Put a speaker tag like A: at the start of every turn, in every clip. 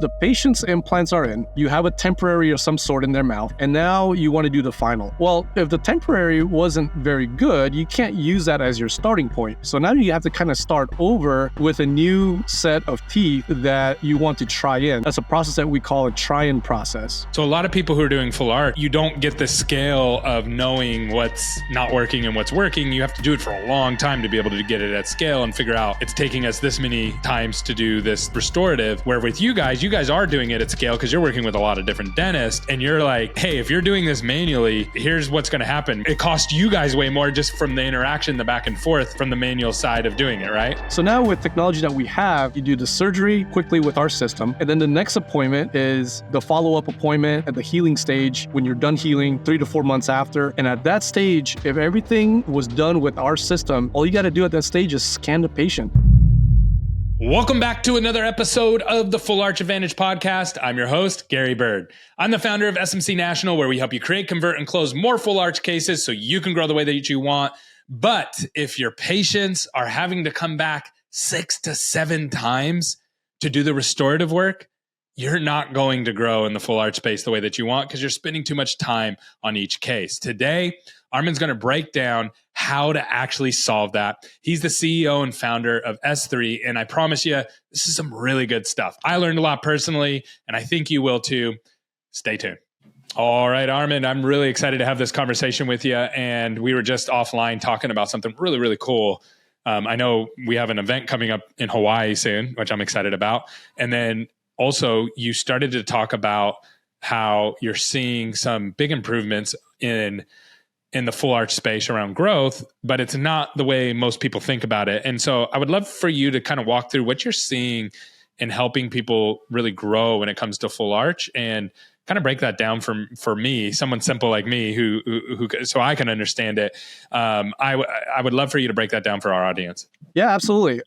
A: the patient's implants are in, you have a temporary of some sort in their mouth, and now you want to do the final. Well, if the temporary wasn't very good, you can't use that as your starting point. So now you have to kind of start over with a new set of teeth that you want to try in. That's a process that we call a try-in process.
B: So a lot of people who are doing full arch, you don't get the scale of knowing what's not working and what's working. You have to do it for a long time to be able to get it at scale and figure out it's taking us this many times to do this restorative. Where with you guys are doing it at scale because you're working with a lot of different dentists, and you're like, hey, if you're doing this manually, here's what's going to happen. It costs you guys way more just from the interaction, the back and forth from the manual side of doing it, right?
A: So now with technology that we have, you do the surgery quickly with our system, and then the next appointment is the follow-up appointment at the healing stage when you're done healing 3 to 4 months after. And at that stage, if everything was done with our system, all you got to do at that stage is scan the patient.
B: Welcome back to another episode of the Full Arch Advantage podcast. I'm your host, Gary Bird. I'm the founder of SMC National, where we help you create, convert, and close more full arch cases so you can grow the way that you want. But if your patients are having to come back 6 to 7 times to do the restorative work, you're not going to grow in the full arch space the way that you want because you're spending too much time on each case. Today, Armand's going to break down how to actually solve that. He's the CEO and founder of S3, and I promise you, this is some really good stuff. I learned a lot personally, and I think you will too. Stay tuned. All right, Armand, I'm really excited to have this conversation with you, and we were just offline talking about something really, really cool. I know we have an event coming up in Hawaii soon, which I'm excited about. And then also, you started to talk about how you're seeing some big improvements in the full arch space around growth, but it's not the way most people think about it. And so I would love for you to kind of walk through what you're seeing in helping people really grow when it comes to full arch, and kind of break that down for me, someone simple like me who so I can understand it. I would love for you to break that down for our audience.
A: Yeah, absolutely.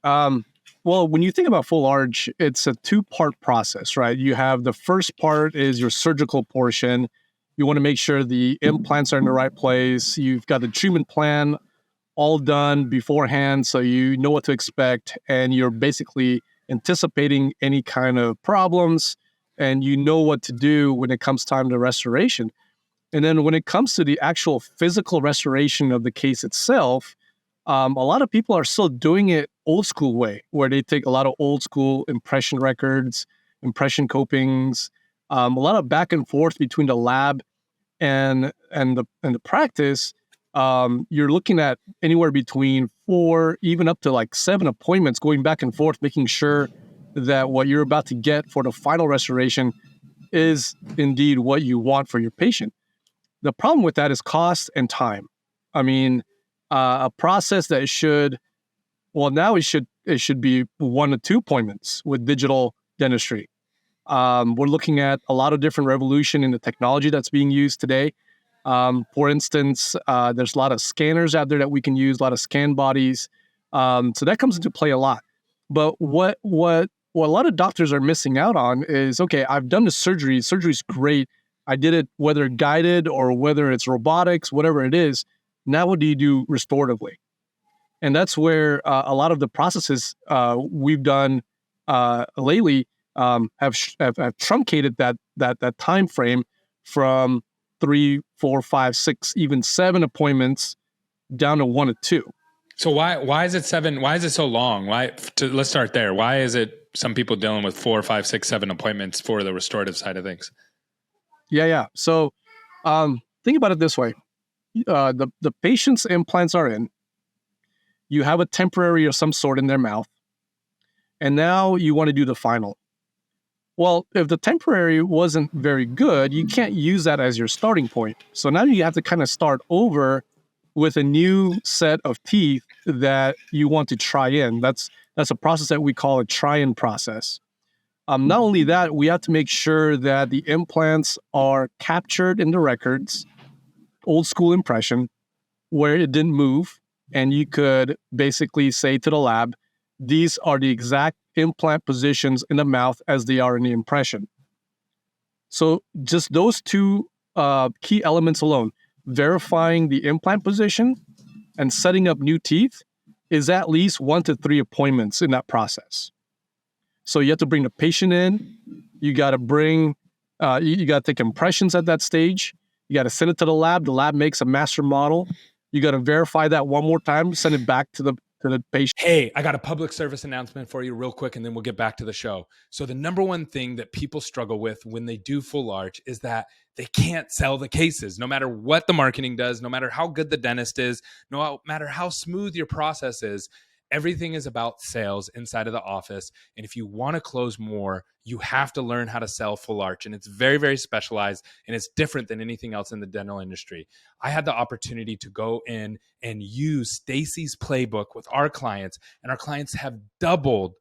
A: Well, when you think about full arch, it's a 2-part process, right? You have the first part is your surgical portion. You want to make sure the implants are in the right place. You've got the treatment plan all done beforehand, so you know what to expect, and you're basically anticipating any kind of problems, and you know what to do when it comes time to restoration. And then when it comes to the actual physical restoration of the case itself, a lot of people are still doing it old school way, where they take a lot of old school impression records, impression copings, a lot of back and forth between the lab and the practice. You're looking at anywhere between 4, even up to like 7 appointments going back and forth, making sure that what you're about to get for the final restoration is indeed what you want for your patient. The problem with that is cost and time. I mean, a process that now it should be 1 to 2 appointments with digital dentistry. We're looking at a lot of different revolution in the technology that's being used today. For instance, there's a lot of scanners out there that we can use, a lot of scan bodies. So that comes into play a lot. But what a lot of doctors are missing out on is, okay, I've done the surgery. Surgery's great. I did it, whether guided or whether it's robotics, whatever it is. Now what do you do restoratively? And that's where a lot of the processes we've done lately have truncated that time frame from 3, 4, 5, 6, even 7 appointments down to 1 to 2.
B: So why is it 7? Why is it so long? Let's start there. Why is it some people dealing with 4, 5, 6, 7 appointments for the restorative side of things?
A: Yeah. So think about it this way. The patient's implants are in. You have a temporary of some sort in their mouth, and now you want to do the final. Well, if the temporary wasn't very good, you can't use that as your starting point. So now you have to kind of start over with a new set of teeth that you want to try in. That's a process that we call a try-in process. Not only that, we have to make sure that the implants are captured in the records, old school impression, where it didn't move, and you could basically say to the lab, these are the exact implant positions in the mouth as they are in the impression. So just those 2 key elements alone, verifying the implant position and setting up new teeth, is at least 1 to 3 appointments in that process. So you have to bring the patient in, You got to bring, you got to take impressions at that stage. You got to send it to the lab. The lab makes a master model. You got to verify that one more time, send it back to the patient.
B: Hey, I got a public service announcement for you real quick, and then we'll get back to the show. So the number one thing that people struggle with when they do full arch is that they can't sell the cases, no matter what the marketing does, no matter how good the dentist is, no matter how smooth your process is. Everything is about sales inside of the office. And if you want to close more, you have to learn how to sell full arch. And it's very, very specialized, and it's different than anything else in the dental industry. I had the opportunity to go in and use Stacy's playbook with our clients, and our clients have doubled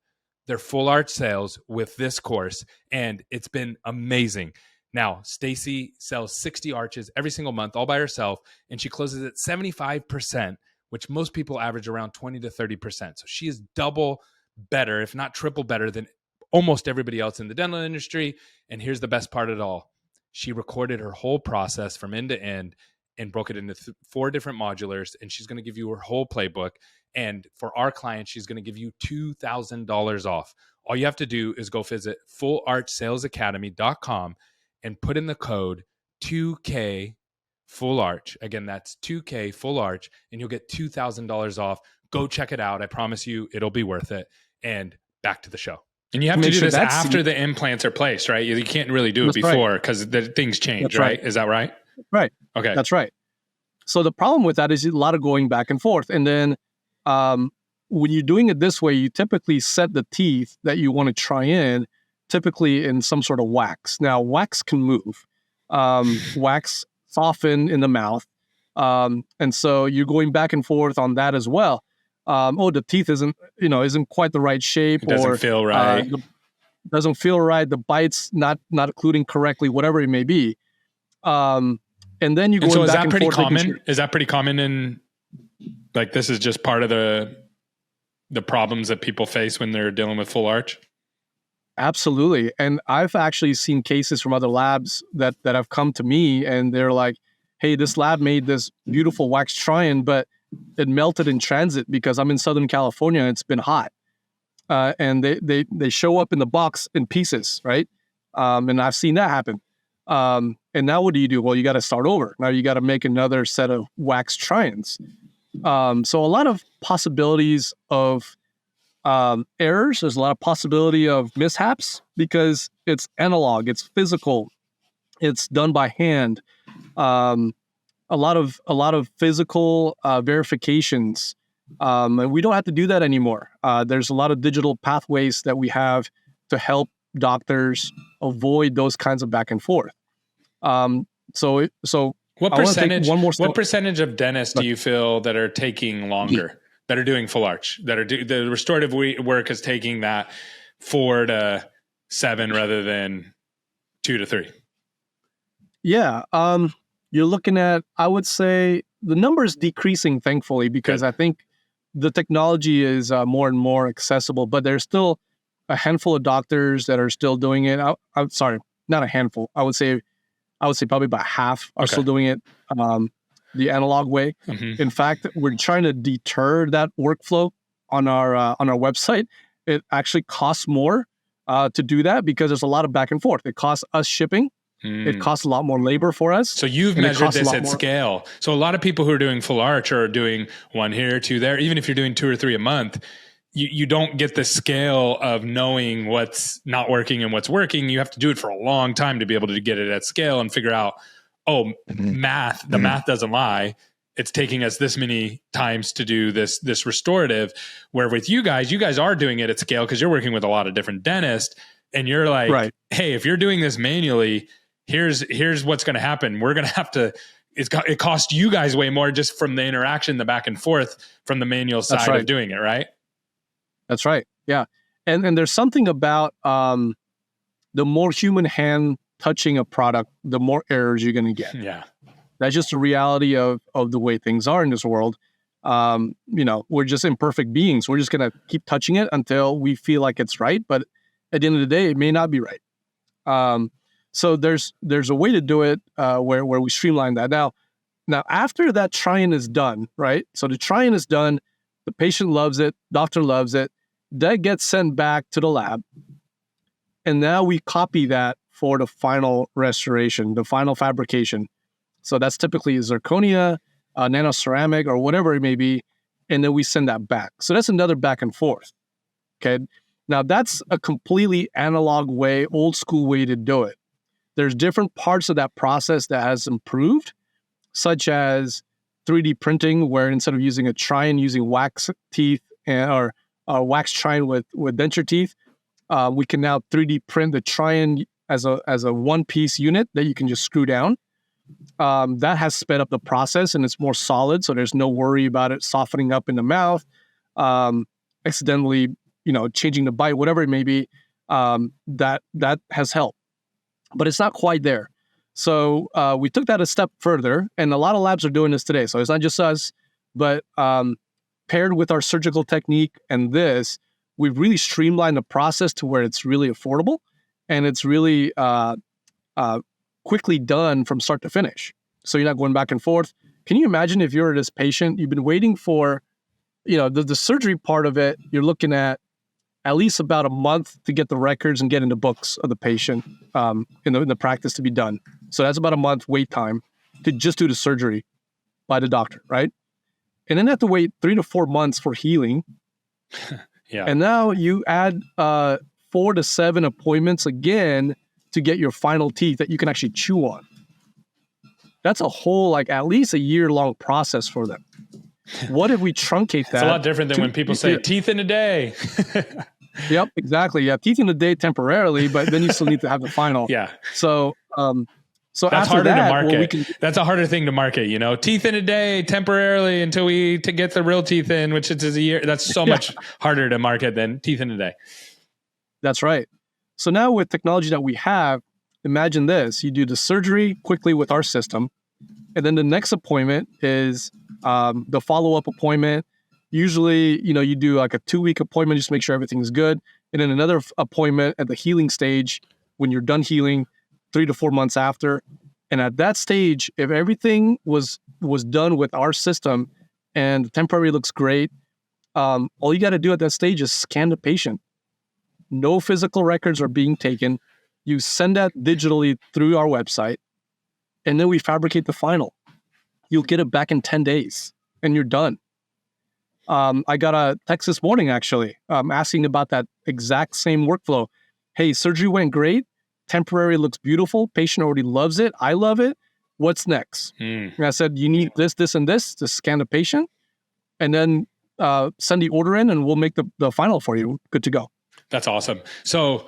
B: their full arch sales with this course. And it's been amazing. Now, Stacy sells 60 arches every single month all by herself, and she closes at 75%, which most people average around 20 to 30%. So she is double better, if not triple better than almost everybody else in the dental industry. And here's the best part of it all. She recorded her whole process from end to end and broke it into 4 different modulars. And she's going to give you her whole playbook. And for our clients, she's going to give you $2,000 off. All you have to do is go visit fullarchsalesacademy.com and put in the code 2K Full Arch. Again, that's 2K Full Arch, and you'll get $2,000 off. Go check it out. I promise you it'll be worth it. And back to the show. And you have to do this after the implants are placed, right? You can't really do it before because the things change, right? Is that right?
A: Right.
B: Okay.
A: That's right. So the problem with that is a lot of going back and forth. And then when you're doing it this way, you typically set the teeth that you want to try in, typically in some sort of wax. Now, wax can move. Wax soften in the mouth. And so you're going back and forth on that as well. The teeth isn't quite the right shape.
B: It doesn't feel right.
A: Doesn't feel right. The bite's not occluding correctly, whatever it may be. And then you go back and forth.
B: So is that pretty common? Is that pretty common in, like, this is just part of the problems that people face when they're dealing with full arch?
A: Absolutely. And I've actually seen cases from other labs that have come to me, and they're like, hey, this lab made this beautiful wax try-in, but it melted in transit because I'm in Southern California and it's been hot. And they show up in the box in pieces, right? And I've seen that happen. And now what do? Well, you got to start over. Now you got to make another set of wax try-ins. So a lot of possibilities of errors. There's a lot of possibility of mishaps because it's analog, it's physical, it's done by hand. A lot of physical verifications, and we don't have to do that anymore. There's a lot of digital pathways that we have to help doctors avoid those kinds of back and forth. So
B: what percentage of dentists do you feel that are taking longer? That are doing full arch, the restorative work is taking that 4 to 7 rather than 2 to 3. Yeah.
A: You're looking at, I would say the number is decreasing, thankfully, because I think the technology is more and more accessible, but there's still a handful of doctors that are still doing it. I'm sorry, not a handful. I would say probably about half are still doing it the analog way. Mm-hmm. In fact, we're trying to deter that workflow on our website. It actually costs more to do that because there's a lot of back and forth. It costs us shipping. It costs a lot more labor for us.
B: So you've measured this at scale. So a lot of people who are doing full arch are doing 1 here, 2 there. Even if you're doing 2 or 3 a month, you don't get the scale of knowing what's not working and what's working. You have to do it for a long time to be able to get it at scale and figure out, math doesn't lie. It's taking us this many times to do this restorative, where with you guys are doing it at scale because you're working with a lot of different dentists, and you're like, hey, if you're doing this manually, here's what's going to happen. We're going to have to, it costs you guys way more just from the interaction, the back and forth from the manual side of doing it, right?
A: That's right. Yeah. And there's something about the more human hand touching a product, the more errors you're going to get.
B: Yeah.
A: That's just the reality of the way things are in this world. We're just imperfect beings. We're just going to keep touching it until we feel like it's right. But at the end of the day, it may not be right. So there's a way to do it where we streamline that. Now after that try-in is done, right? So the try-in is done. The patient loves it. Doctor loves it. That gets sent back to the lab. And now we copy that for the final restoration, the final fabrication. So that's typically zirconia, nanoceramic, or whatever it may be. And then we send that back. So that's another back and forth. Okay. Now that's a completely analog way, old school way to do it. There's different parts of that process that has improved, such as 3D printing, where instead of using a trine, using wax teeth or wax trine with denture teeth, we can now 3D print the trine as a one-piece unit that you can just screw down. That has sped up the process and it's more solid, so there's no worry about it softening up in the mouth, accidentally, changing the bite, whatever it may be. That has helped, but it's not quite there. So we took that a step further, and a lot of labs are doing this today. So it's not just us, but paired with our surgical technique and this, we've really streamlined the process to where it's really affordable and it's really quickly done from start to finish. So you're not going back and forth. Can you imagine if you're this patient, you've been waiting for, the surgery part of it, you're looking at least about a month to get the records and get in the books of the patient in the practice to be done. So that's about a month wait time to just do the surgery by the doctor, right? And then have to wait 3 to 4 months for healing.
B: Yeah.
A: And now you add 4 to 7 appointments again to get your final teeth that you can actually chew on. That's a whole, at least a year-long process for them. What if we truncate that?
B: It's a lot different than when people say teeth in a day.
A: Yep, exactly. Yeah, teeth in a day temporarily, but then you still need to have the final.
B: Yeah.
A: So that's
B: after
A: harder
B: that,
A: to
B: market. That's a harder thing to market, teeth in a day temporarily until to get the real teeth in, which is a year. That's so much harder to market than teeth in a day.
A: That's right. So now with technology that we have, imagine this: you do the surgery quickly with our system, and then the next appointment is the follow-up appointment. Usually, you do like a 2-week appointment just to make sure everything's good. And then another appointment at the healing stage when you're done healing 3 to 4 months after. And at that stage, if everything was done with our system and the temporary looks great, all you got to do at that stage is scan the patient. No physical records are being taken. You send that digitally through our website, and then we fabricate the final. You'll get it back in 10 days, and you're done. I got a text this morning, actually, asking about that exact same workflow. Hey, surgery went great. Temporary looks beautiful. Patient already loves it. I love it. What's next? And I said, you need this, this, and this to scan the patient, and then send the order in, and we'll make the final for you. Good to go.
B: That's awesome. So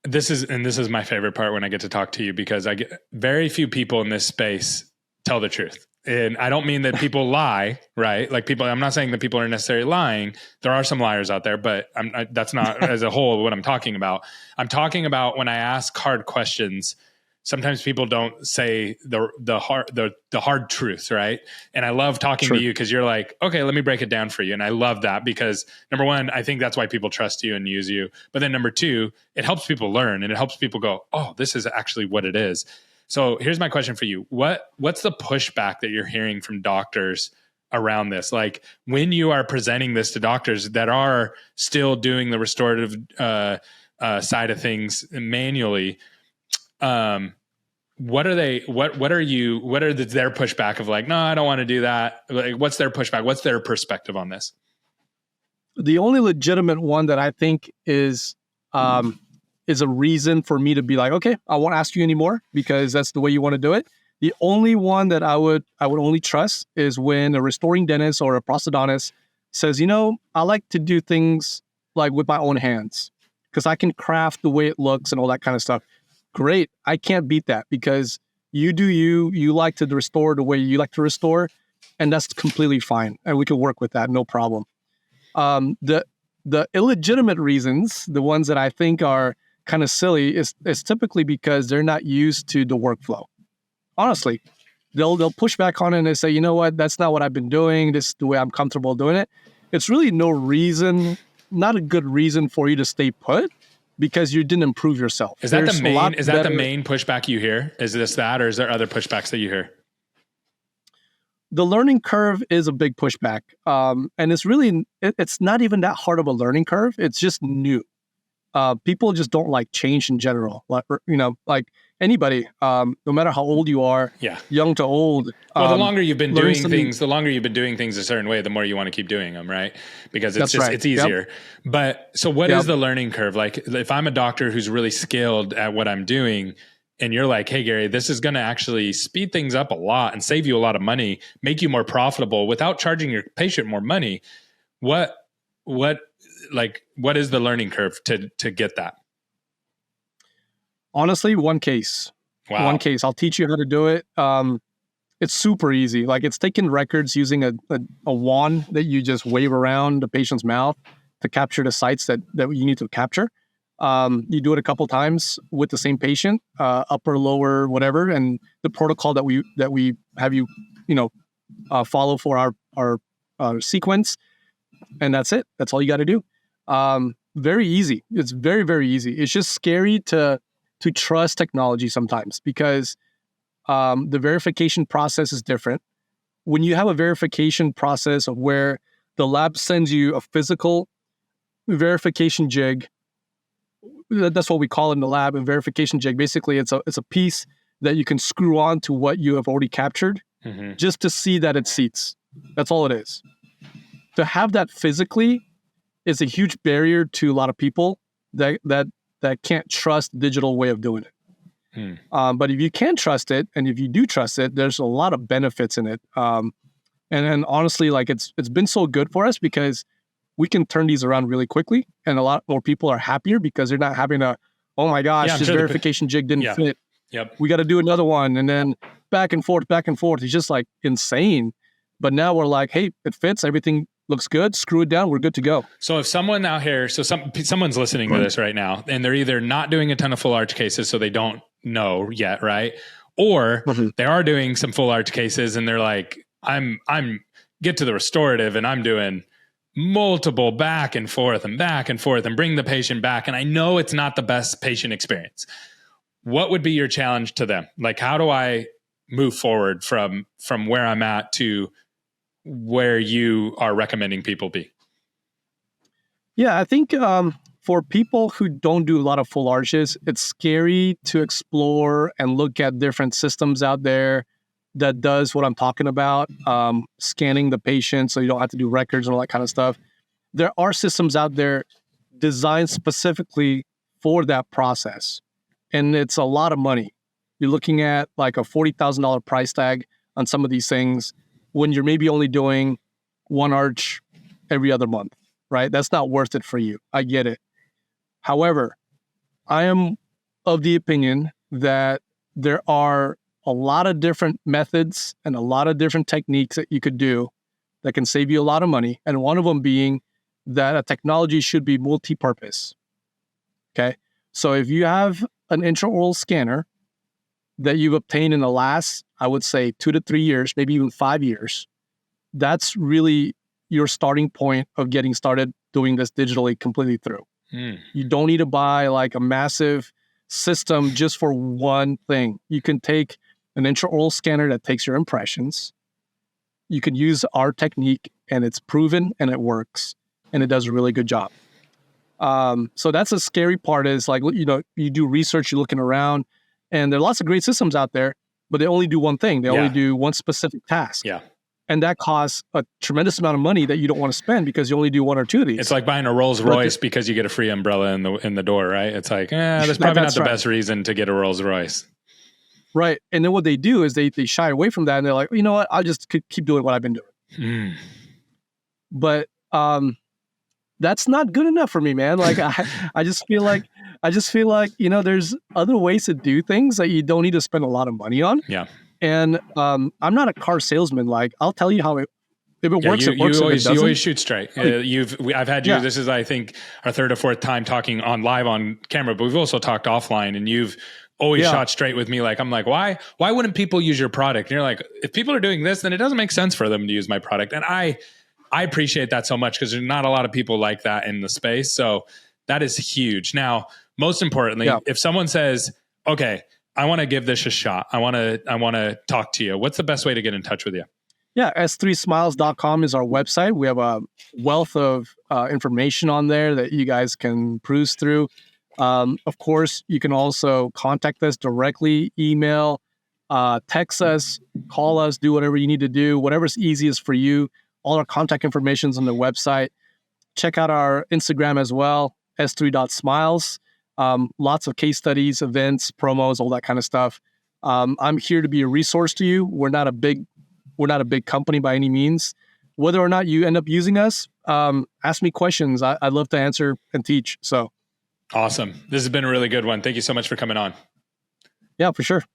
B: this is my favorite part when I get to talk to you, because I get very few people in this space tell the truth. And I don't mean that people lie, right? I'm not saying that people are necessarily lying. There are some liars out there, but that's not as a whole what I'm talking about. I'm talking about when I ask hard questions, sometimes people don't say the hard truth, right? And I love talking to you because you're like, okay, let me break it down for you. And I love that because, number one, I think that's why people trust you and use you. But then number two, it helps people learn and it helps people go, oh, this is actually what it is. So here's my question for you. What's the pushback that you're hearing from doctors around this? Like when you are presenting this to doctors that are still doing the restorative side of things manually, what are their pushback of like, no, I don't want to do that. Like, what's their pushback? What's their perspective on this?
A: The only legitimate one that I think is a reason for me to be like, okay, I won't ask you anymore because that's the way you want to do it. The only one that I would only trust is when a restoring dentist or a prosthodontist says, I like to do things like with my own hands because I can craft the way it looks and all that kind of stuff. Great. I can't beat that because you do you like to restore the way you like to restore, and that's completely fine. And we can work with that, no problem. The illegitimate reasons, the ones that I think are kind of silly, is typically because they're not used to the workflow. Honestly, they'll push back on it and they say, you know what, that's not what I've been doing. This is the way I'm comfortable doing it. It's really no reason, not a good reason for you to stay put because you didn't improve yourself.
B: Is that the main pushback you hear? Is this that, or is there other pushbacks that you hear?
A: The learning curve is a big pushback. And it's not even that hard of a learning curve. It's just new. people just don't like change in general. Like, like anybody, no matter how old you are, young to old.
B: Well, the longer you've been doing things a certain way, the more you want to keep doing them, right? Because it's it's easier. Yep. But so what is the learning curve? Like if I'm a doctor who's really skilled at what I'm doing, and you're like, hey, Gary, this is going to actually speed things up a lot and save you a lot of money, make you more profitable without charging your patient more money. What is the learning curve to get that?
A: Honestly, one case. Wow. One case. I'll teach you how to do it. It's super easy. Like it's taking records using a wand that you just wave around the patient's mouth to capture the sites that you need to capture. You do it a couple times with the same patient, upper, lower, whatever, and the protocol that we have you follow for our sequence, and that's it. That's all you got to do. Very easy. It's very, very easy. It's just scary to trust technology sometimes because the verification process is different. When you have a verification process of where the lab sends you a physical verification jig, that's what we call it in the lab, a verification jig. Basically, it's a piece that you can screw on to what you have already captured just to see that it seats. That's all it is. To have that physically is a huge barrier to a lot of people that can't trust the digital way of doing it. But if you can trust it, and if you do trust it, there's a lot of benefits in it. And then honestly, like it's been so good for us because we can turn these around really quickly, and a lot more people are happier because they're not having oh my gosh, this verification jig didn't fit.
B: Yep.
A: We got to do another one, and then back and forth. It's just like insane. But now we're like, hey, it fits. Everything looks good. Screw it down. We're good to go.
B: So if someone out here, someone's listening to this right now, and they're either not doing a ton of full arch cases, so they don't know yet, right? Or they are doing some full arch cases, and they're like, I'm get to the restorative, and I'm doing multiple back and forth and bring the patient back. And I know it's not the best patient experience. What would be your challenge to them? Like, how do I move forward from where I'm at to where you are recommending people be?
A: Yeah, I think for people who don't do a lot of full arches, it's scary to explore and look at different systems out there that does what I'm talking about, scanning the patient so you don't have to do records and all that kind of stuff. There are systems out there designed specifically for that process, and it's a lot of money. You're looking at like a $40,000 price tag on some of these things when you're maybe only doing one arch every other month, right? That's not worth it for you. I get it. However, I am of the opinion that there are a lot of different methods and a lot of different techniques that you could do that can save you a lot of money. And one of them being that a technology should be multi-purpose. Okay. So if you have an intraoral scanner that you've obtained in the last, I would say 2 to 3 years, maybe even 5 years, that's really your starting point of getting started doing this digitally completely through. You don't need to buy like a massive system just for one thing. You can take an intraoral scanner that takes your impressions. You can use our technique, and it's proven and it works, and it does a really good job. So that's the scary part is like, you do research, you're looking around, and there are lots of great systems out there, but they only do one thing. They only do one specific task. Yeah. And that costs a tremendous amount of money that you don't want to spend because you only do 1 or 2 of these.
B: It's like buying a Rolls Royce because you get a free umbrella in the door, right? It's like, that's probably not the best reason to get a Rolls Royce.
A: Right. And then what they do is they shy away from that, and they're like, you know what? I'll just keep doing what I've been doing. But that's not good enough for me, man. Like I just feel like, there's other ways to do things that you don't need to spend a lot of money on. Yeah. And I'm not a car salesman. Like, I'll tell you how if it works, it works.
B: You always shoot straight. I've had you. This is, I think, our 3rd or 4th time talking live on camera, but we've also talked offline, and you've always shot straight with me. Like, I'm like, why wouldn't people use your product? And you're like, if people are doing this, then it doesn't make sense for them to use my product. And I appreciate that so much because there's not a lot of people like that in the space. So that is huge. Now, most importantly, if someone says, okay, I want to give this a shot, I want to talk to you, what's the best way to get in touch with you?
A: Yeah, s3smiles.com is our website. We have a wealth of information on there that you guys can peruse through. Of course, you can also contact us directly, email, text us, call us, do whatever you need to do, whatever's easiest for you. All our contact information is on the website. Check out our Instagram as well, s3.smiles. Lots of case studies, events, promos, all that kind of stuff. I'm here to be a resource to you. We're not a big company by any means. Whether or not you end up using us, ask me questions. I'd love to answer and teach. So
B: awesome. This has been a really good one. Thank you so much for coming on.
A: Yeah, for sure.